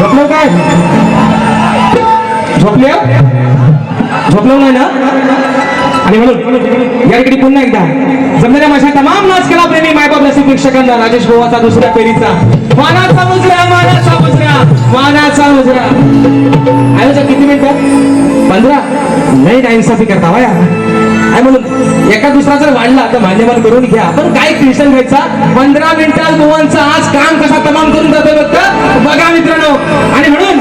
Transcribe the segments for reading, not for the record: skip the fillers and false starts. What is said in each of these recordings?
झोपलो काय? झोपले झोपलो नाही ना? आणि म्हणून या ठिकाणी पुन्हा एकदा जमलेल्या माझ्या तमाम नाच केला प्रेमी मायबाप रसिक प्रेक्षकांना राजेश गोवाचा दुसऱ्या फेरीचा मानाचा मुजरा मानाचा मुजरा मानाचा मुजरा. आयोजक किती मिनिटं? 15. नाही नाइन्साफी करता वाया. आणि म्हणून एका दुसरा जर वाढला तर मान्यमान करून घ्या. पण काय टेन्शन घ्यायचा? 15 मिनिटात गोवांचं आज काम कसा तमाम करून जातोय बघा मित्रांनो. आणि म्हणून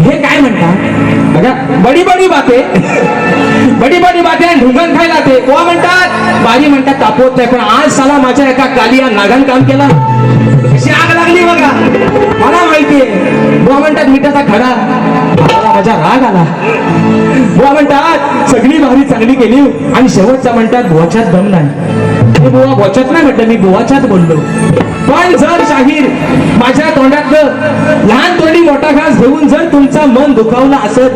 हे काय म्हणतात बघा, बडी बडी बाते आणि ढुंगण खायला ते कोवा म्हणतात, बारी म्हणतात तापवत नाही. पण आज साला माझ्या एका कालिया नागान काम केला, कशी आग लागली बघा. मला माहितीये बुवा म्हणतात मिठाचा खडा, मला माझा राग आला. बुवा म्हणतात सगळी भारी चांगली केली आणि शेवटचा म्हणतात बुवाच्यात दम नाही. बुवा बोचत नाही म्हटलं, मी बुवाच्यात बोललो. पण जर शाहीर माझ्या तोंडातलं लहान तोंडी मोठा घास घेऊन जर तुमचा मन दुखावला असेल,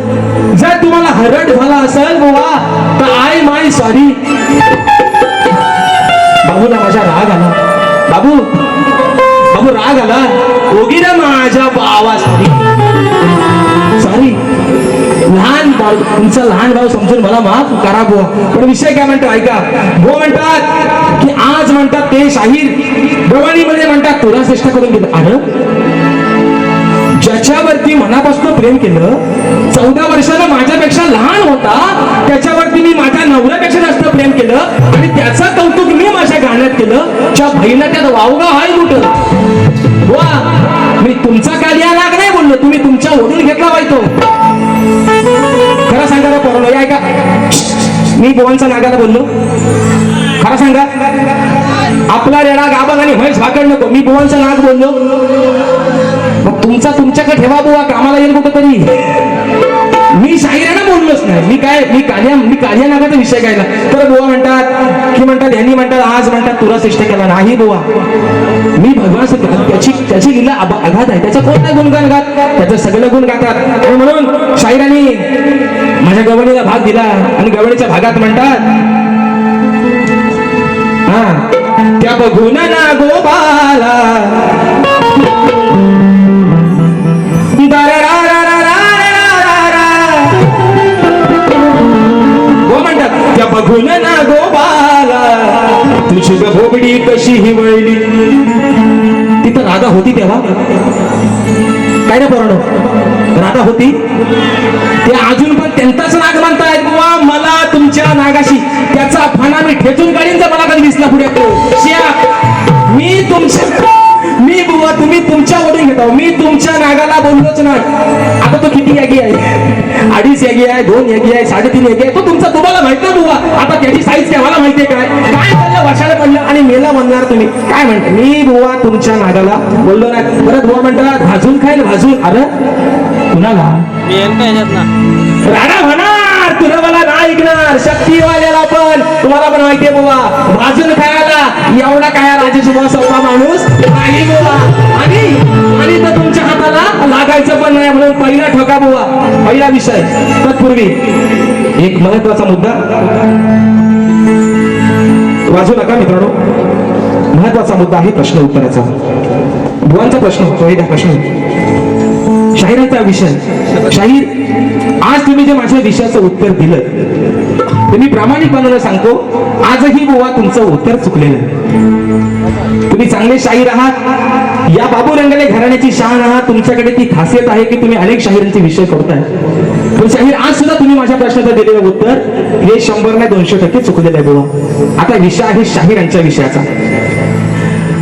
जर तुम्हाला हरट झाला असेल बुवा, तर आय माय सॉरी. बाबूला माझा राग आला, बाबू राग आला. ओगी ना माझ्या बावा सॉरी. लहान भाऊ, तुमचा लहान भाऊ समजून मला माफ करा बुवा. पण विषय काय म्हणतो ऐका. बुवा म्हणतात की आज म्हणतात ते शाहीर गवळीमध्ये म्हणतात तुला श्रेष्ठ करून गेलं. अरे ज्याच्यावरती मनापासून प्रेम केलं, 14 वर्षाला माझ्यापेक्षा लहान होता, त्याच्यावरती मी माझ्या नवऱ्यापेक्षा जास्त प्रेम केलं आणि त्याचं कौतुक मी माझ्या गाण्यात केलं. ज्या बहिणा त्यात वावगा हाय कुठं वा. मी तुमचा कालिया नाग नाही बोललो, तुम्ही तुमच्या ओढून घेतला पाहिजे. खरं सांगा पोरांनो, या ऐका, मी बुवांचा नागाला बोललो? खरं सांगा. आपला रेडा गाबा आणि म्हैस भाकड नको, मी बुवांचा नाग बोललो? मग तुमचा तुमच्याकडे ठेवा बुवा, कामाला येईल कुठं तरी. मी शाहिरांना बोललोच नाही. मी कालिया नागाचा विषय गायला. तर बुवा म्हणतात की म्हणतात यांनी म्हणतात आज म्हणतात तुला श्रेष्ठ केला नाही बुवा. मी भगवान त्याची लीला अगाध आहे, त्याचं कोण नाही गुणगान गात, त्याचं सगळं गुण गातात. आणि म्हणून शाहिरांनी माझ्या गवळीला भाग दिला आणि गवळीच्या भागात म्हणतात हा त्या बघून ना गोपाला म्हणतात त्या बघून ना गोपाला तुझी भोबडी कशी हिवळली. तिथं राधा होती तेव्हा काय ना पोरांनो, राधा होती. ते अजून पण त्यांचाच नाग म्हणतायत बुवा. मला तुमच्या नागाशी त्याचा फाना मी ठेचून काढीन जर मला कधी दिसला पुढे. मी बुवा तुम्ही तुमच्या ओढून घेता, मी तुमच्या नागाला बोललोच नाही. आता तो किती यागी आहे? 2.5 यागी आहे, 2 यागी आहे, 3.5 यागी आहे. तो तुमचा तुम्हाला माहित ना बुवा. आता त्याची साईज काय मला माहितीये काय पडलं वर्षाला पडलं आणि मेला म्हणणार तुम्ही काय म्हणता. मी बुवा तुमच्या नागाला बोललो नाही. परत बुवा म्हणतात भाजून खाईल भाजून. अरे कुणाला? राणा म्हणणार तुला मला नाही ऐकणार. शक्तीवाल्याला पण तुम्हाला पण माहितीये बुवा भाजून खायला एवढा काय राजेश बुवा सोपा माणूस नाही बुवा. आणि तर तुमच्या हाताला लागायचं पण नाही. म्हणून पहिला ठोका बुवा, पहिला विषय. तत्पूर्वी एक महत्वाचा मुद्दा वाजू नका मित्रांनो. महत्वाचा मुद्दा आहे प्रश्न उत्तराचा. बुवांचा प्रश्न पहिला प्रश्न शाहिरांचा विषय. शाहीर आज तुम्ही जे माझ्या विषयाचं उत्तर दिलं ते मी प्रामाणिकपणाने सांगतो, आजही बुवा तुमचं उत्तर चुकलेलं आहे. तुम्ही चांगले शाहीर आहात, या बाबू रंगले घराण्याची शान आहात. तुमच्याकडे ती खासियत आहे की तुम्ही अनेक शाहिरांचे विषय करताय. पण शाहीर आज सुद्धा तुम्ही माझ्या प्रश्नाचं दिलेलं उत्तर हे 100 नाही 200% चुकलेलं आहे बुवा. आता विषय आहे शाहिरांच्या विषयाचा.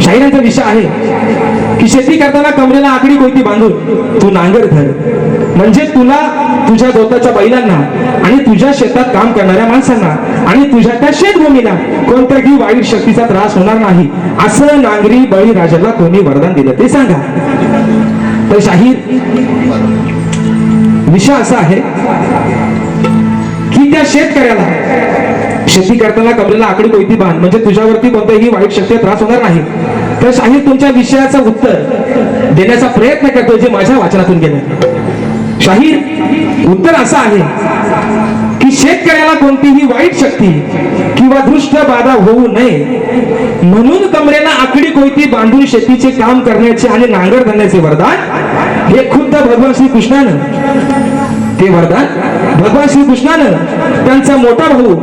शाहिरांचा विषय आहे की शेती करताना कमरेला आकडी कोयती बांधून तू नांगर धर, म्हणजे तुला तुझ्या गोताच्या बैलांना आणि तुझ्या शेतात काम करणाऱ्या माणसांना आणि तुझ्या त्या शेतभूमीला कोणत्याही वाईट शक्तीचा त्रास होणार नाही, असं नांगरी बळी राजाला कोणी वरदान दिलं ते सांगा. तर शाहीर विषय असा आहे की त्या शेतकऱ्याला शेती करताना कमरेला आकडी कोयती बांध, म्हणजे तुझ्यावरती कोणत्याही वाईट शक्तीचा त्रास होणार नाही. तर शाहीर तुमच्या विषयाचं उत्तर देण्याचा प्रयत्न करतोय जे माझ्या वाचनातून गेलं. शाहीर उत्तर असं आहे की शेतकऱ्याला कोणतीही वाईट शक्ती किंवा दृष्ट बाधा होऊ नये म्हणून कमरेला आकडी कोयती बांधून शेतीचे काम करण्याचे आणि नांगर धरण्याचे वरदान हे खुद्द भगवान श्री कृष्णानं ते वरदान भगवान श्री कृष्णानं त्यांचा मोठा भाऊ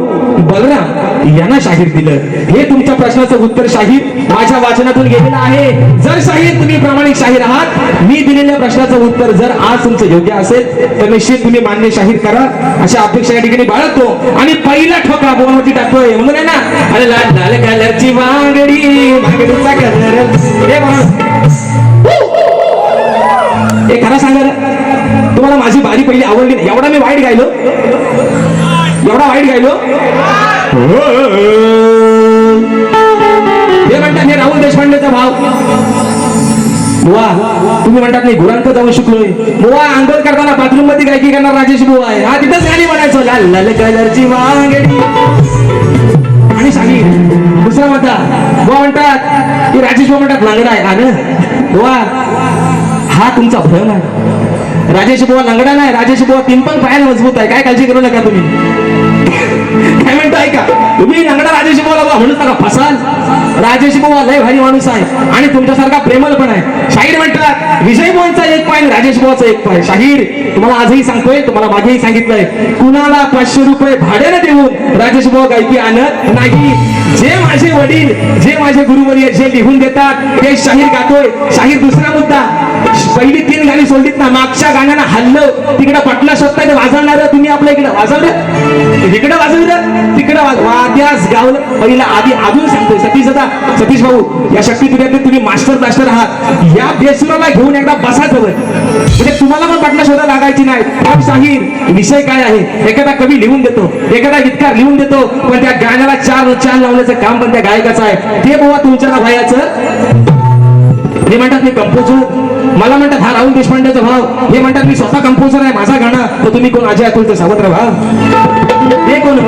बलराम यांना शाहीर दिलं. हे तुमच्या प्रश्नाचं उत्तर शाहीर माझ्या वाचनातून गेलेलं आहे. जर शाहीर तुम्ही प्रामाणिक शाहीर आहात, मी दिलेल्या प्रश्नाचं उत्तर जर आज तुमचं योग्य असेल तर निश्चित तुम्ही मान्य शाहीर करा अशा अपेक्षा या ठिकाणी बाळगतो. आणि पहिला ठोका बोनवरती टाकतोय म्हणून आहे ना, अरे लाल लाल कलरची वांगडी वांगडीचा कलर हे खरं सांगा तुम्हाला माझी बारी पहिली आवडली नाही. एवढा मी वाईट गायलो, एवढा वाईट गायलो. हे म्हणतात हे राहुल देशपांडेचा भाव. बुवा तुम्ही म्हणतात नाही गुरांक जाऊन शिकलोय. बुवा आंघोळ करताना बाथरूम मध्ये गायकी करणार राजेश बुवा आहे. हा तिथंच गाणी म्हणायचो लाल लाल कलरची वांगडी. आणि शाहीर दुसरा म्हणतात बुवा म्हणतात की राजेश बुवा म्हणतात लांगडा आहे. हा ना बुवा हा तुमचा भ्रम आहे. राजेश बुवा लंगडा नाही, राजेश बुवा तीन पण पायाने मजबूत आहे. काय काळजी करू नका तुम्ही. काय म्हणताय का तुम्ही लंगडा राजेश बुवा म्हणूच नका फसाल. राजेश बुवा लय भारी माणूस आहे आणि तुमच्यासारखा प्रेमल पण आहे. शाहीर म्हणतात विजय बुवांचा एक पाय आणि राजेश बुवाचा एक पाय. शाहीर तुम्हाला आजही सांगतोय, तुम्हाला मागेही सांगितलंय, कुणाला 500 रुपये भाड्याने देऊन राजेश बुवा गायकी आणत नाही. जे माझे वडील जे माझे गुरुवर्य जे लिहून देतात ते शाहीर गातोय. शाहीर दुसरा मुद्दा, पहिली 3 गाणी सोडलीत ना, मागच्या गाण्याला हल्लं तिकडे पटला शोधताय वाजवणार तुम्ही आपल्या इकडे वाजवलं, इकडे वाजवलं तिकडे वाद्यास गावलं. पहिला आधी अजून सांगतोय सतीश भाऊ या शक्तीपीठातले तुम्ही मास्टर आहात. या बेसुराला घेऊन एकदा बसा जवळ, म्हणजे तुम्हाला पण पटला शोधा लागायची नाही. पण शाहीर विषय काय आहे, एखादा कवी लिहून देतो, एखादा गीतकार लिहून देतो, पण त्या गाण्याला चार लावण्याचं काम पण त्या गायकाचं आहे. ते बुवा तुमच्या व्हायचं. हे म्हणतात मी कंपोजर, मला म्हणतात हा राहुल देशपांडेचा भाव. हे म्हणतात मी स्वतः कंपोजर आहे, माझा गाणं. तर तुम्ही कोण अजय अतुलचे सावत्र भाव? हे कोण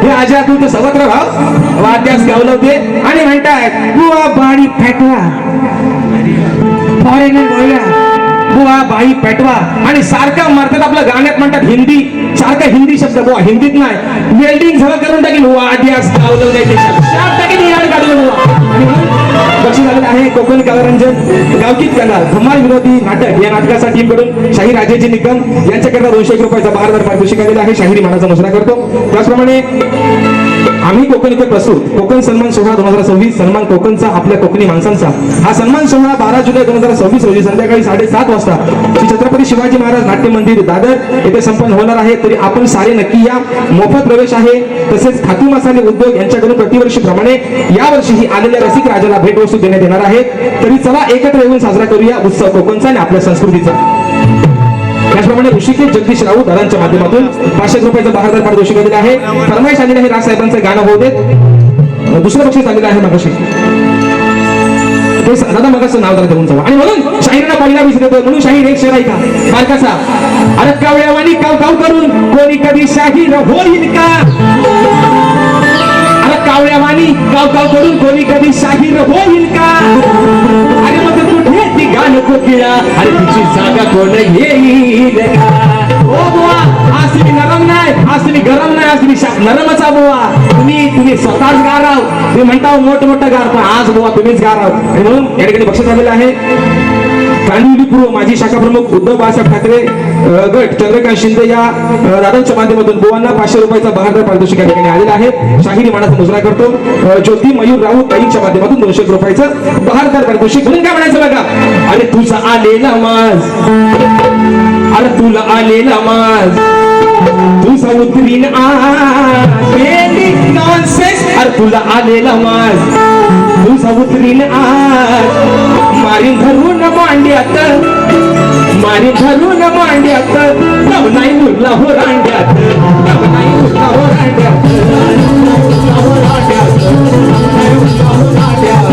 हे अजय अतुलचे सावत्र भाव वाद्यास गावलं ते. आणि म्हणतात बुवा बाळी फेटवा फॉरेनर बोलला बुवा बाई पेटवा. आणि सारखा मारतात आपल्या गाण्यात म्हणतात हिंदी, सारखा हिंदी शब्द बुवा हिंदीत नाही, वेल्डिंग सगळं करून टाकेल वाद्यास गावलं नाही ते शब्द टाकेल याड काढलं बुवा. बक्षीस आलेलं आहे कोकण कलारंजन गावकीत कला धमाल विनोदी नाटक या नाटकाच्या टीम कडून शाहीर राजेजी निकम यांच्याकरता 201 रुपयाचा बहारदार पारितोषिक आलेला आहे. शाहिरी मानाचा मुजरा करतो. त्याचप्रमाणे आम्ही कोकण इथे प्रस्तुत कोकण सन्मान सोहळा 2026 सन्मान कोकणचा आपल्या कोकणी माणसांचा हा सन्मान सोहळा 12 जुलै 2026 रोजी संध्याकाळी 7:30 वाजता श्री छत्रपती शिवाजी महाराज नाट्य मंदिर दादर येथे संपन्न होणार आहे. तरी आपण सारे नक्की या. मोफत प्रवेश आहे. तसेच खातू मसाले उद्योग यांच्याकडून प्रतिवर्षीप्रमाणे यावर्षीही आलेल्या रसिक राजाला भेटवस्तू देण्यात येणार आहे. तरी चला एकत्र येऊन साजरा करूया उत्सव कोकणचा आणि आपल्या संस्कृतीचा. त्याचप्रमाणे ऋषिकेश जगदीश राऊत दादांच्या माध्यमातून 500 रुपयाचं बहारदार पारितोषिक आलेलं आहे. फरमाईश आलेलं आहे राजसाहेबांचं गाणं होऊ देत. दुसरं बक्षीस आलेलं आहे मगाशी दादा मगाचं नाव जरा देऊन जावा. आणि म्हणून शाहीरना पहिला विषय देतो म्हणून शाहीर एक शेर आहे का बारकाचा, अरे कावळ्यावानी काव काव करून कोणी कधी शाहीर होईल का. अरे कावळ्यावानी काव काव करून कोणी कधी शाहीर होईल का. अरे मग कुठे ती गाणं कोकिळा, अरे तिची जागा कोण घेईल का. ओ बुवा आज तुम्ही नरम नाही, आज तुम्ही गरम नाही, आज तुम्ही नरमचा बुवा. तुम्ही स्वतःच गाराव. तुम्ही म्हणता मोठमोठं गार, पण आज बुवा तुम्हीच गाराव. आणि म्हणून या ठिकाणी बक्षीस आलेलं आहे. कांदिवली पूर्व माजी शाखा प्रमुख उद्धव बाळासाहेब ठाकरे गट चंद्रकांत शिंदे या दादांच्या माध्यमातून बुवांना 500 रुपयाचा बहारदार पारितोषिक या ठिकाणी आलेला आहे. शाहिरी मानाचा मुजरा करतो. ज्योती मयूर राऊत ताईंच्या माध्यमातून 200 रुपयाचं बहारदार पारितोषिक. म्हणून काय म्हणायचं बघा, अरे तुझा आलेला माज, अरे तुला आलेला माज तुझा उतरीन नॉनसेन्स. अरे तुला आलेला माज तुझा उतरीन मारीन धरून मांड्यात, मारीन धरून मांड्यात, नव नाही मुरला हो रांड्यात, नव नाही मुरला हो रांड्यात, हो रांड्यात, हो रांड्यात.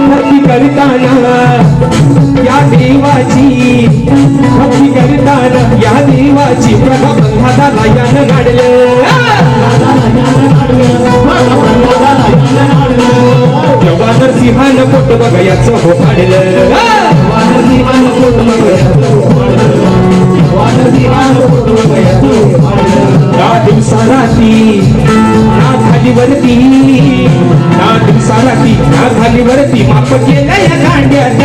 भक्ती करताना या देवाची, भक्ती करताना या देवाची प्रभा बंधाला यानं गाडलं. तेव्हा जर सिंहानं पोट बघायचं हो पाडलं ना दिवसाराती ना खालीवरती ना दिवसाराती ना खालीवरती माप केलं या कांड्यात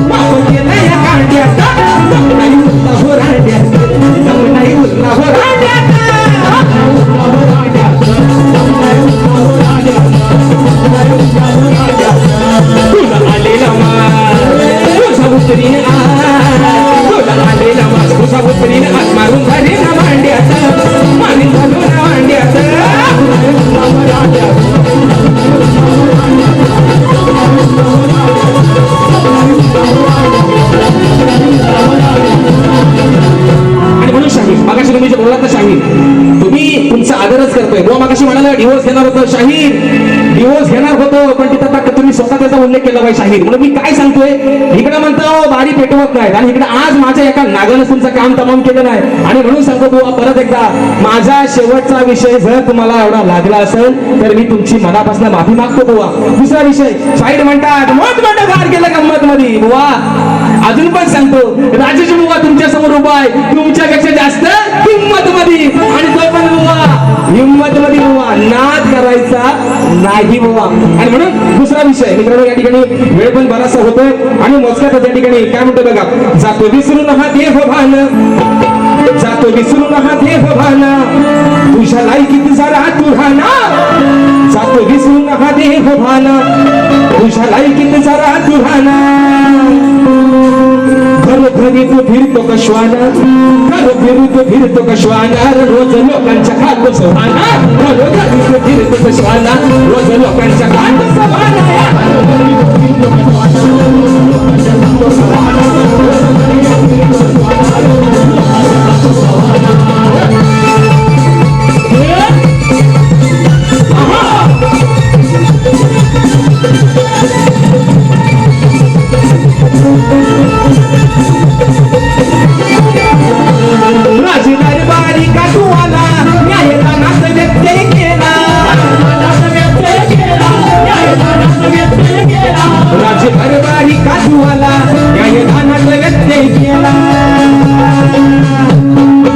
माप केलं या कांड्यात दम नाही उरला हो रांड्यात दम नाही उरला हो रांड्यात तुला आलेला मास तुझा उतरीन तुला आलेला मास तुझा उतरीन आज मारून झाले ना मांड्यात मारून झालो ना मांड्यात आणि म्हणून शाहीर मागाशी तुम्ही जे बोललात ना शाहीर तुम्ही तुमचा आदरच करतोय बुवा मागाशी म्हणाला डिवोर्स घेणार होतो शाहीर डिवोर्स घेणार होतो पण तिथं आता तुम्ही स्वतः त्याचा उल्लेख केला पाहिजे शाहीर म्हणून मी काय सांगतोय इकडे म्हणतो बारी पेटवत नाहीत आणि इकडे आज माझ्या एका नागानं तुमचं काम तमाम केलं नाही आणि म्हणून सांगतो बुवा परत एकदा माझा शेवटचा विषय जर तुम्हाला एवढा लागला असेल तर मी तुमची मनापासून माफी मागतो बुवा दुसरा विषय शाहीर म्हणतात मोठ मोठं गार केलं गंमत मध्ये बुवा अजून पण सांगतो राजेश बुवा तुमच्या समोर उभा आहे तुमच्यापेक्षा जास्त हिंमत मध्ये आणि तो पण बुवा हिंमत मध्ये बुवा नाद करायचा नाही बुवा आणि म्हणून दुसरा विषय मित्रांनो या ठिकाणी वेळ पण बराचसा होतोय आणि मोजक्यात या ठिकाणी काय म्हणतो बघा जातो विसरून हा देह भान जातो विसरून हा देह भान तुझ्या लायकीत जरा तुहाना जातो विसरून हा देह भान तुझ्या लायकीत जरा तुहाना घरी तो फिरतो कश्वाना फिरतो कश्वाना रोज लोकांच्या खातो सवाना घरी तो फिरतो कश्वाना रोज लोकांच्या खातो सवाना राजदरबारी का तू आला न्यायदानात व्यत्यय केला राजदरबारी का तू आला न्यायदानात व्यत्यय केला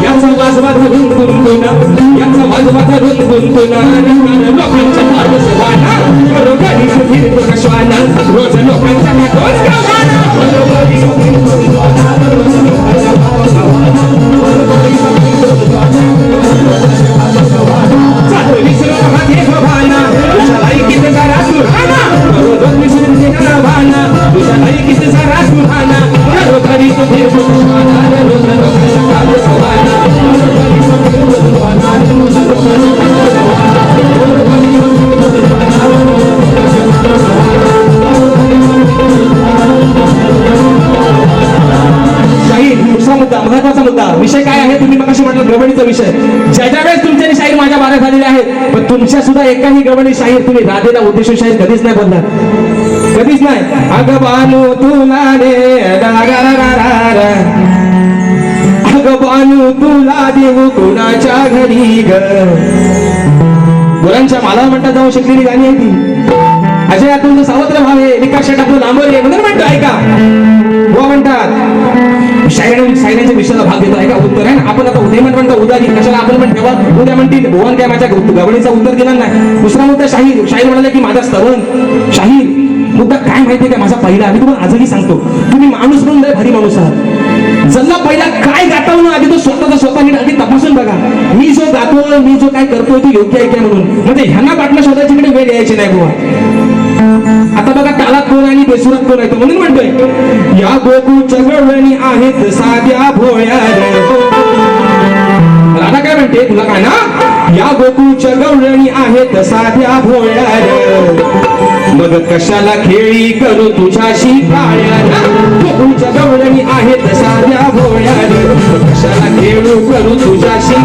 याचा वाजवा धरून गुणगुण याचा वाजवा धरून गुणगुण लोकांच्या मार्ग सवाना घरोघरी फिरतो कश्वाना रोज लोकांच्या मार्ग महत्वाचा मुद्दा विषय काय आहे तुम्ही मगाशी म्हटलं गवळीचा विषय ज्या वेळेस तुमचे शाहीर माझ्या बारा झालेले आहेत पण तुमच्या सुद्धा एकाही गवळी शाहीर तुम्ही राधेला उद्देशून शाहीर कधीच नाही बोलणार कधीच नाही अग बानू तुला रे अग बानू तुला देऊ कोणाच्या घरी ग गुरांच्या माला म्हणतात जाऊ शिकलेली गाणी आहे ती अजय तुमचं सावत्र भावे विकास शेट आपलं लांबोरे म्हणून म्हणतो ऐका हो म्हणतात शायरांच्या विषयाला भाग देतो ऐका उत्तर आहे आपण आता उदय म्हणतो उदारी कशाला आपण पण ठेवा उद्या म्हणतील भुवन काय माझ्या गवळीचा उत्तर दिला नाही दुसरा मुद्दा शाहीर म्हणाले की माझा तरुण शाहीर मुद्दा काय माहितीये का माझा पहिला मी तुम्हाला आजही सांगतो तुम्ही माणूस म्हणून लय भारी माणूस आहात जल्ला पहिला काय गातो ना आधी तो स्वतः नीट आधी तपासून बघा मी जो गातो मी जो काय करतोय तो योग्य आहे का म्हणून म्हणजे ह्यांना बातम्या शोधायची वेळ यायची नाही बुवा आता बघा कालात कोण आणि बेसुरात कोण आहे म्हणून म्हणतोय या गोकुळच्या गवळणी आहेत साध्या भोळ्या राधा काय म्हणते तुला काय ना या गोकुळच्या गवळणी आहेत साध्या भोळ्या मग कशाला खेळी करू तुझ्याशी काळ्या गोकुळच्या गवळणी आहेत साध्या भोळ्या कशाला खेळू करू तुझ्याशी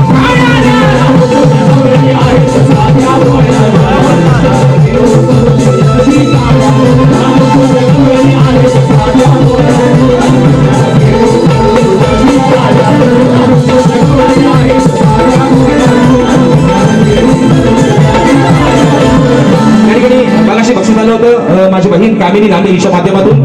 कामिनी नांदे हिच्या माध्यमातून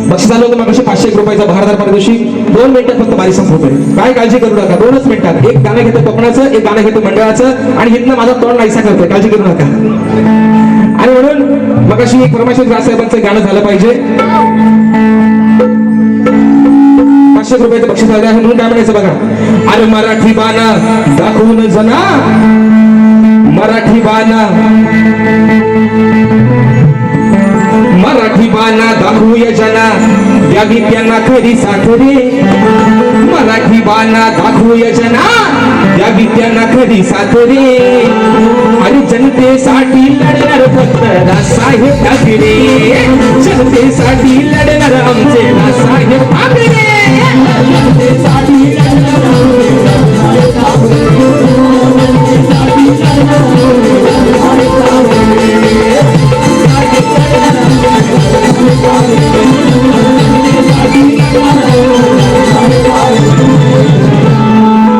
बक्षीस आलं होतं मग 501 रुपयाचा भारदार पारितोषिक. 2 मिनिटात फक्त बारी संपवतोय. काय काळजी करू नका, 2च मिनिटात. एक गाणं घेतो कोकणाचं, एक गाणं घेतो मंडळाचं आणि इथनं माझा तोंड नाहीसा करतोय, काळजी करू नका. आणि म्हणून मग अशी एक परमेश्वर राजसाहेबांचं गाणं झालं पाहिजे. 500 रुपयाचं बक्षीस आलं आहे म्हणून काय म्हणायचं बघा. अरे मराठी बाणा दाखवून जना, मराठी बाणा, मराठी बाणा दाखवूया जना, द्यावी त्यांना खरी साखरे. मराठी बाणा दाखवूया जना, द्यावी त्यांना खरी साखरे. आणि जनतेसाठी लढणार फक्त राजसाहेब ठाकरे, जनतेसाठी लढणार आमचे राजसाहेब ठाकरे, जनतेसाठी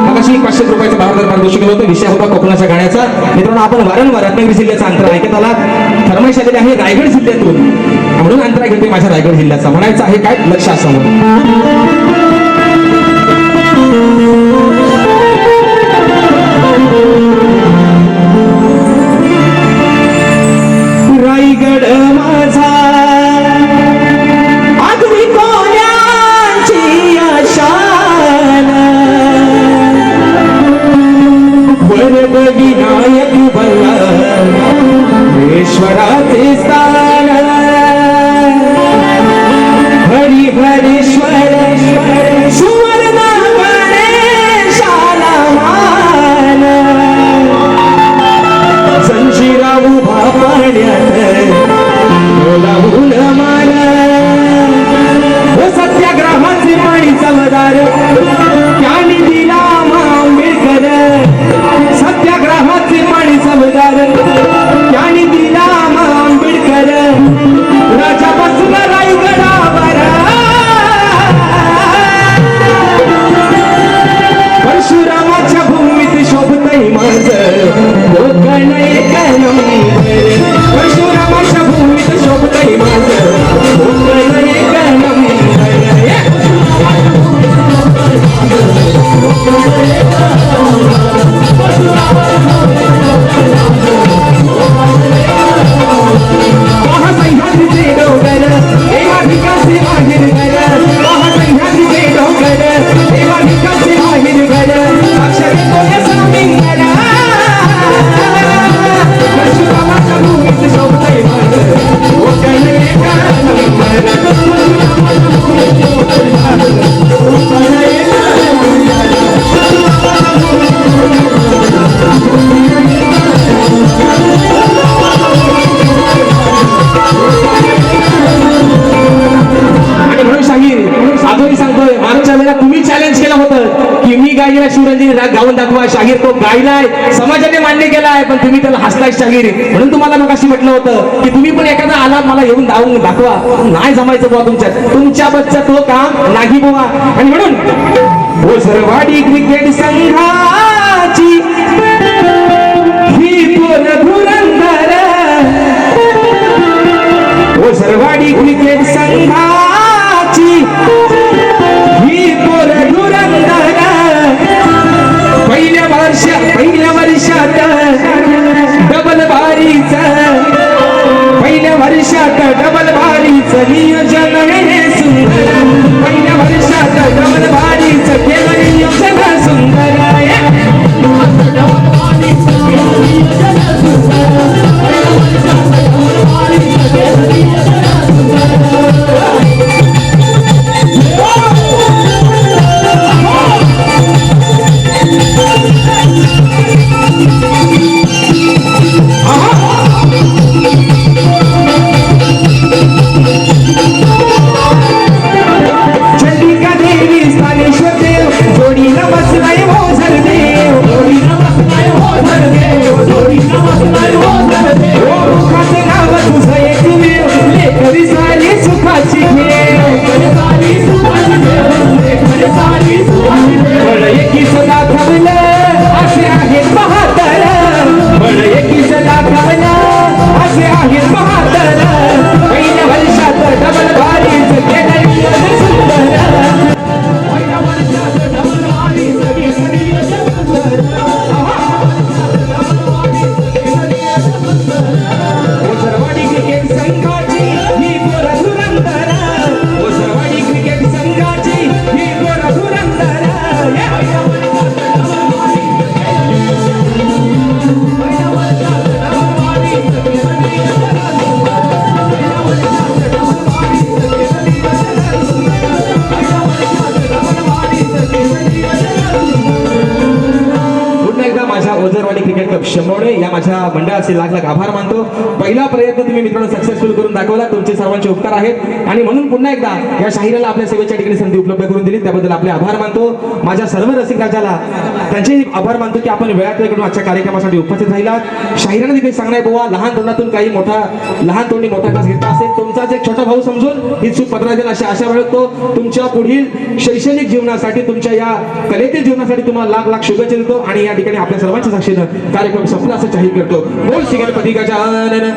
मगाशी 500 रुपयाचा भारदार पारितोषिक होतं. विषय होता कोकणाच्या गाण्याचा. मित्रांनो, आपण वारंवार रत्नागिरी जिल्ह्याचा अंतरा ऐकत आला. फरमाईश आलेली आहे रायगड जिल्ह्यातून, म्हणून अंतरा घेते माझ्या रायगड जिल्ह्याचा. म्हणायचं आहे काय, लक्ष असावं. रायगड माझा अगदी कोण्याची आशान, वरद विनायक बल्ला ईश्वराचे स्थान. हरिहरेश्वर सुवर्ण गणेशाला मान, जंजिरा उभा पाण्यात बोलावून मान. सत्याग्रहाचे पाणी चवदार त्यांनी दिला आंबेडकर, सत्याग्रहाचे पाणी चवदार त्यांनी दिला आंबेडकर. राजापासून रायगडावर परशुरामाच्या भूमीत शोभतय माझं कोकण एक नंबर. परशुरामाच्या भूमीत शोभतय माझं कोकण एक नंबर. महासह्याद्रीचे डोंगर एका ठिकाणचे बाहेर घर, महासह्याद्रीचे डोंगर एका ठिकाणचे बाहेर घर. अक्षर येतोय सामिंगर, परशुरामाच्या भूमीत शोभतय माझं कोकण एक नंबर. आणि म्हणून शाहीर आजही सांगतोय, मागच्या वेळेला तुम्ही चॅलेंज केलं होतं की मी गायलेला शिवरंजनी राग गाऊन दाखवा. शाहीर तो गायलाय, समाजाने मान्य केलाय, पण तुम्ही त्याला हसलाय शाहीर. म्हणून तुम्हाला मग अशी म्हटलं होतं की तुम्ही पण एखादा आलात मला येऊन गाऊन दाखवा. नाही जमायचं बुवा तुमच्या बच्चा तो काम नाही बुवा. आणि म्हणून ओझरवाडी क्रिकेट संघाची ही पोर धुरंधर, ओझरवाडी क्रिकेट संघाची ही पोर धुरंधर. पहिल्या वर्षात डबल बारीच, पहिल्या वर्षात डबल बारीच नियोजन हे सुंदर. पहिल्या वर्षात डबल बारीच केलं नियोजन सुंदर. वल्लभ शंभवणे या माझ्या मंडळाचे लाख लाख आभार मानतो. पहिला प्रयत्न तुम्ही मित्रांनो सक्सेसफुल करून दाखवला. तुमचे सर्वांचे उपकार आहेत आणि म्हणून पुन्हा एकदा या शाहिराला आपल्या सेवेच्या ठिकाणी संधी उपलब्ध करून दिली त्याबद्दल आपले आभार मानतो. माझ्या सर्व रसिक राजाला त्यांचेही आभार मानतो की आपण वेळात वेळ काढून आजच्या कार्यक्रमासाठी उपस्थित राहिलात. शाहिराने देखील सांगणार बुवा लहान तोंडातून काही मोठा लहान तोंडी मोठा कस घेतला असेल. तुमचाच एक छोटा भाऊ समजून ही चूक पत्रात अशी आशा बाळगतो. तुमच्या पुढील शैक्षणिक जीवनासाठी तुमच्या या कलेतील जीवनासाठी तुम्हाला लाख लाख शुभेच्छा देतो आणि या ठिकाणी आपल्या सर्वांच्या साक्षीनं कार्यक्रम संपला असं जाहीर करतो. बोल श्री गणपती गजानन.